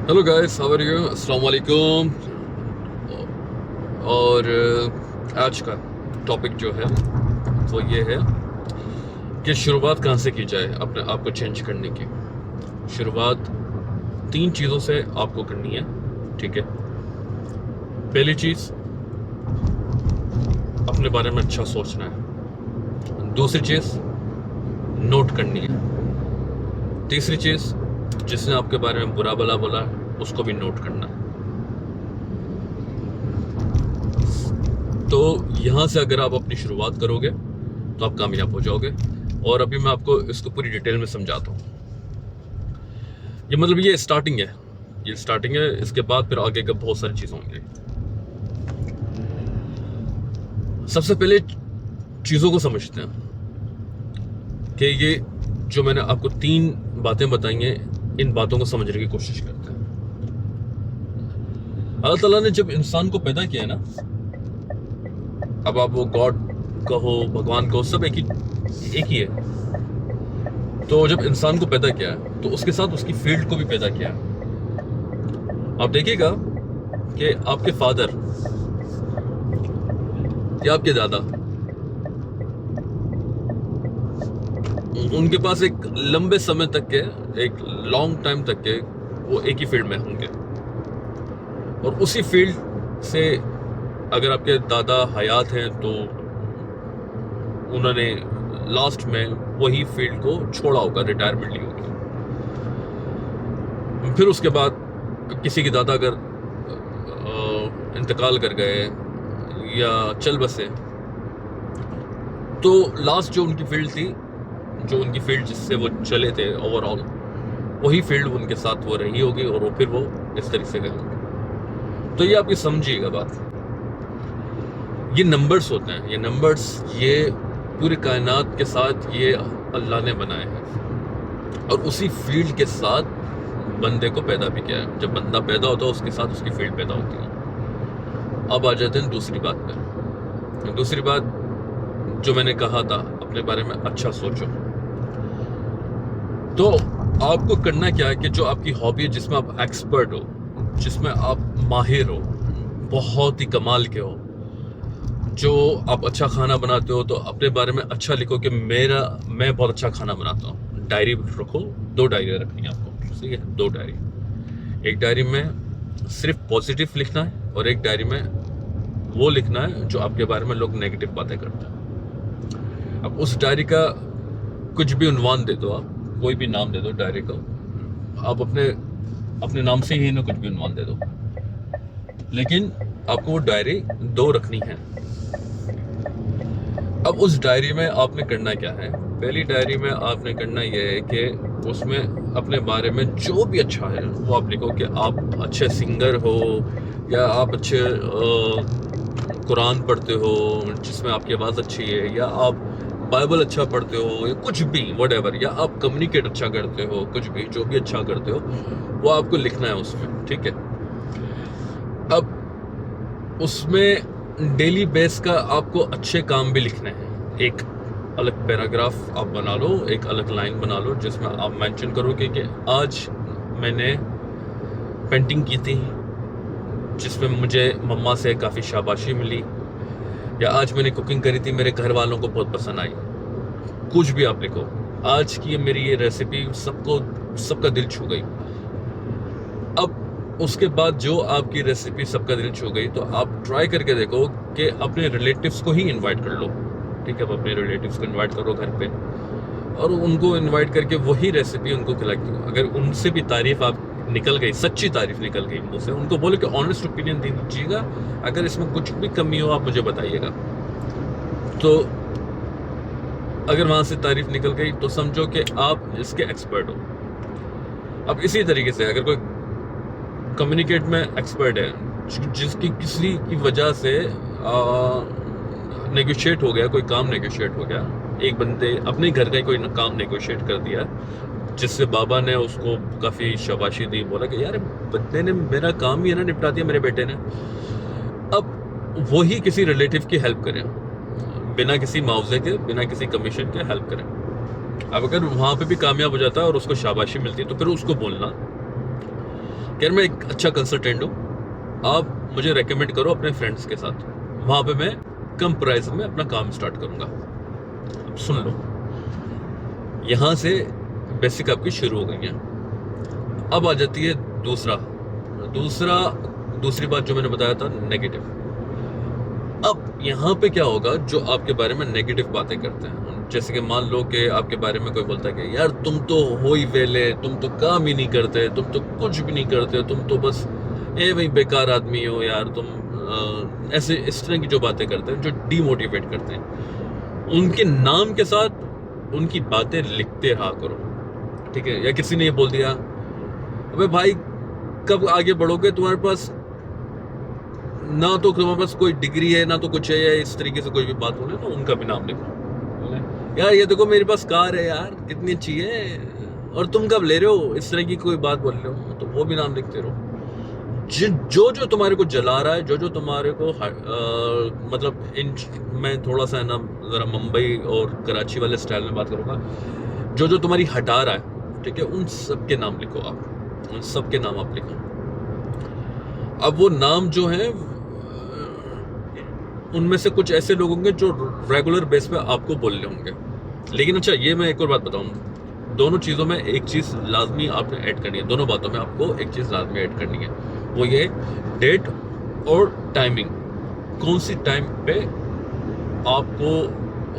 Hello guys, how are you? अस्सलाम वालेकुम। और आज का टॉपिक जो है वो ये है कि शुरुआत कहाँ से की जाए अपने आप को चेंज करने की। शुरुआत तीन चीज़ों से आपको करनी है, ठीक है। पहली चीज़, अपने बारे में अच्छा सोचना है। दूसरी चीज़, नोट करनी है। तीसरी चीज़, जिसने आपके बारे में बुरा भला बोला उसको भी नोट करना है। तो यहाँ से अगर आप अपनी शुरुआत करोगे तो आप कामयाब हो जाओगे। और अभी मैं आपको इसको पूरी डिटेल में समझाता हूँ। ये मतलब ये स्टार्टिंग है, ये स्टार्टिंग है। इसके बाद फिर आगे का बहुत सारी चीज़ होंगी। सबसे पहले चीज़ों को समझते हैं कि ये जो मैंने आपको तीन बातें बताई हैं, इन बातों को समझने की कोशिश करते हैं। अल्लाह ताला ने जब इंसान को पैदा किया ना, अब आप वो गॉड कहो, भगवान कहो, सब एक ही है। तो जब इंसान को पैदा किया तो उसके साथ उसकी फील्ड को भी पैदा किया। आप देखिएगा कि आपके फादर या आपके दादा, उनके पास एक लंबे समय तक के, एक लॉन्ग टाइम तक के वो एक ही फील्ड में होंगे। और उसी फील्ड से अगर आपके दादा हयात हैं तो उन्होंने लास्ट में वही फील्ड को छोड़ा होगा, रिटायरमेंट ली होगी। फिर उसके बाद किसी के दादा अगर इंतकाल कर गए या चल बसे, तो लास्ट जो उनकी फील्ड थी, जो उनकी फील्ड जिससे वो चले थे ओवरऑल, वही फील्ड उनके साथ वो रही होगी और वो फिर वो इस तरीके से गए होंगे। तो ये आपकी समझिएगा बात। ये नंबर्स होते हैं, ये नंबर्स, ये पूरी कायनात के साथ ये अल्लाह ने बनाए हैं और उसी फील्ड के साथ बंदे को पैदा भी किया है। जब बंदा पैदा होता है उसके साथ उसकी फील्ड पैदा होती है। अब आ जाते हैं दूसरी बात पे। दूसरी बात जो मैंने कहा था, अपने बारे में अच्छा सोचो। तो आपको करना क्या है कि जो आपकी हॉबी है, जिसमें आप एक्सपर्ट हो, जिसमें आप माहिर हो, बहुत ही कमाल के हो, जो आप अच्छा खाना बनाते हो, तो अपने बारे में अच्छा लिखो कि मैं बहुत अच्छा खाना बनाता हूँ। डायरी रखो, 2 डायरी रखनी है आपको, ठीक है? 2 डायरी। एक डायरी में सिर्फ पॉजिटिव लिखना है और एक डायरी में वो लिखना है जो आपके बारे में लोग नेगेटिव बातें करते हैं। अब उस डायरी का कुछ भी उन्वान दे दो, आप कोई भी नाम दे दो डायरी को। आप अपने नाम से ही ना कुछ भी उन्वान दे दो, लेकिन आपको वो डायरी 2 रखनी है। अब उस डायरी में आपने करना क्या है? पहली डायरी में आपने करना यह है कि उसमें अपने बारे में जो भी अच्छा है वो आप लिखो, कि आप अच्छे सिंगर हो, या आप अच्छे कुरान पढ़ते हो जिसमें आपकी आवाज़ अच्छी है, या आप बाइबल अच्छा पढ़ते हो, या कुछ भी व्हाटएवर, या आप कम्युनिकेट अच्छा करते हो, कुछ भी जो भी अच्छा करते हो वो आपको लिखना है उसमें, ठीक है? अब उसमें डेली बेस का आपको अच्छे काम भी लिखने हैं। एक अलग पैराग्राफ आप बना लो, एक अलग लाइन बना लो जिसमें आप मेंशन करोगे कि आज मैंने पेंटिंग की थी जिसमें मुझे मम्मा से काफ़ी शाबाशी मिली, या आज मैंने कुकिंग करी थी, मेरे घर वालों को बहुत पसंद आई। कुछ भी आप लिखो। आज की मेरी ये रेसिपी सबका दिल छू गई। अब उसके बाद जो आपकी रेसिपी सबका दिल छू गई, तो आप ट्राई करके देखो कि अपने रिलेटिव्स को ही इनवाइट कर लो, ठीक है? अब अपने रिलेटिव्स को इनवाइट करो घर पे और उनको इनवाइट करके वही रेसिपी उनको खिला दो। अगर उनसे भी तारीफ आप निकल गई, सच्ची तारीफ निकल गई मुंह से, उनको बोलो कि ऑनेस्ट ओपिनियन दे दीजिएगा, अगर इसमें कुछ भी कमी हो आप मुझे बताइएगा। तो अगर वहां से तारीफ निकल गई तो समझो कि आप इसके एक्सपर्ट हो। अब इसी तरीके से अगर कोई कम्युनिकेट में एक्सपर्ट है, जिसकी किसी की वजह से नेगोशिएट हो गया, कोई काम नेगोशिएट हो गया, एक बंदे अपने घर का ही कोई काम नेगोशिएट कर दिया, जिससे बाबा ने उसको काफ़ी शाबाशी दी, बोला कि यार बंदे ने मेरा काम ही है ना निपटा दिया मेरे बेटे ने। अब वही किसी रिलेटिव की हेल्प करें, बिना किसी मुआवजे के, बिना किसी कमीशन के हेल्प करें। अब अगर वहाँ पे भी कामयाब हो जाता है और उसको शाबाशी मिलती है तो फिर उसको बोलना यार मैं एक अच्छा कंसल्टेंट हूँ, आप मुझे रेकमेंड करो अपने फ्रेंड्स के साथ, वहाँ पे मैं कम प्राइस में अपना काम स्टार्ट करूँगा। अब सुन लो, यहाँ से बेसिक आपकी शुरू हो गई है। अब आ जाती है दूसरी बात जो मैंने बताया था, नेगेटिव। अब यहाँ पे क्या होगा, जो आपके बारे में नेगेटिव बातें करते हैं, जैसे कि मान लो कि आपके बारे में कोई बोलता है कि यार तुम तो हो ही वेले, तुम तो काम ही नहीं करते, तुम तो कुछ भी नहीं करते, तुम तो बस भाई बेकार आदमी हो यार तुम, ऐसे इस तरह की जो बातें करते हैं, जो डीमोटिवेट करते हैं, उनके नाम के साथ उनकी बातें लिखते रहा करो, ठीक है। या किसी ने ये बोल दिया, अबे भाई कब आगे बढ़ोगे, तुम्हारे पास ना तो तुम्हारे पास कोई डिग्री है ना तो कुछ है, या इस तरीके से कोई भी बात बोले तो उनका भी नाम लिखो। यार ये देखो मेरे पास कार है यार, कितनी अच्छी है, और तुम कब ले रहे हो, इस तरह की कोई बात बोल रहे हो तो वो भी नाम लिखते रहो। जो तुम्हारे को जला रहा है, जो तुम्हारे को मतलब मैं थोड़ा सा है ना जरा मुंबई और कराची वाले स्टाइल में बात करूंगा, जो तुम्हारी हटा रहा है, ठीक है, उन सब के नाम लिखो आप, उन सब के नाम आप लिखो। अब वो नाम जो है, उनमें से कुछ ऐसे लोग होंगे जो रेगुलर बेस पे आपको बोल रहे होंगे। लेकिन अच्छा, ये मैं एक और बात बताऊं, दोनों चीज़ों में एक चीज़ लाजमी आपने ऐड करनी है, दोनों बातों में आपको एक चीज़ लाजमी ऐड करनी है, वो ये डेट और टाइमिंग। कौन सी टाइम पे आपको,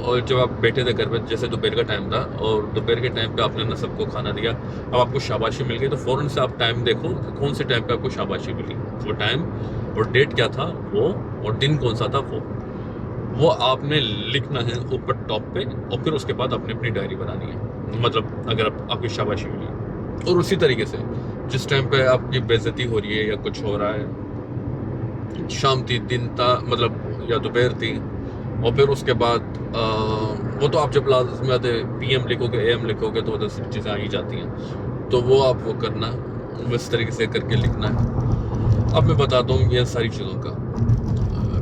और जब आप बैठे थे घर पे, जैसे दोपहर का टाइम था और दोपहर के टाइम पे आपने ना सबको खाना दिया, अब आपको शाबाशी मिल गई, तो फ़ौरन से आप टाइम देखो कौन से टाइम पे आपको शाबाशी मिली, वो टाइम और डेट क्या था वो, और दिन कौन सा था वो आपने लिखना है ऊपर टॉप पे, और फिर उसके बाद आपने अपनी डायरी बनानी है, मतलब अगर आपकी शाबाशी मिली। और उसी तरीके से जिस टाइम पे आपकी बेइज्जती हो रही है या कुछ हो रहा है, शाम थी, दिन था, मतलब या दोपहर थी, और फिर उसके बाद वो तो आप जब लाजमी आते PM लिखोगे, AM लिखोगे तो उधर चीज़ें आ ही जाती हैं, तो वो आप वो करना, इस तरीके से करके लिखना है। अब मैं बताता हूँ ये सारी चीज़ों का,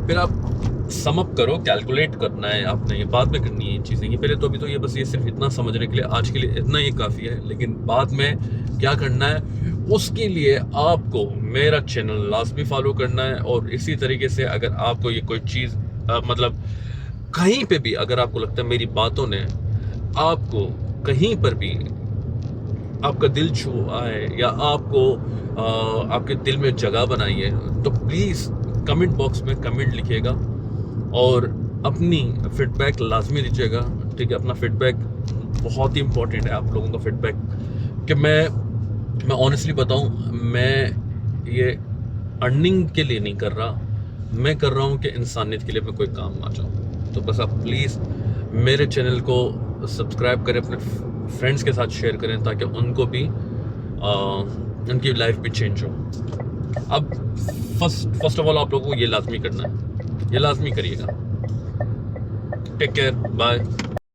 फिर आप समअप करो, कैलकुलेट करना है आपने, ये बाद में करनी है ये चीज़ें, ये पहले तो अभी तो ये बस ये सिर्फ इतना समझने के लिए, आज के लिए इतना ही काफ़ी है, लेकिन बाद में क्या करना है उसके लिए आपको मेरा चैनल लाजमी फॉलो करना है। और इसी तरीके से अगर आपको ये कोई चीज़ मतलब कहीं पे भी अगर आपको लगता है मेरी बातों ने आपको कहीं पर भी आपका दिल छुआ है या आपको आपके दिल में जगह बनाई है, तो प्लीज़ कमेंट बॉक्स में कमेंट लिखिएगा और अपनी फीडबैक लाजमी दीजिएगा, ठीक है। अपना फीडबैक बहुत ही इंपॉर्टेंट है, आप लोगों का फीडबैक, कि मैं ऑनेस्टली बताऊं, मैं ये अर्निंग के लिए नहीं कर रहा, मैं कर रहा हूँ कि इंसानियत के लिए मैं कोई काम आ जाऊँ। तो बस आप प्लीज़ मेरे चैनल को सब्सक्राइब करें, अपने फ्रेंड्स के साथ शेयर करें, ताकि उनको भी उनकी लाइफ भी चेंज हो। अब फर्स्ट ऑफ ऑल आप लोगों को ये लाजमी करना है, ये लाजमी करिएगा। Take care, bye.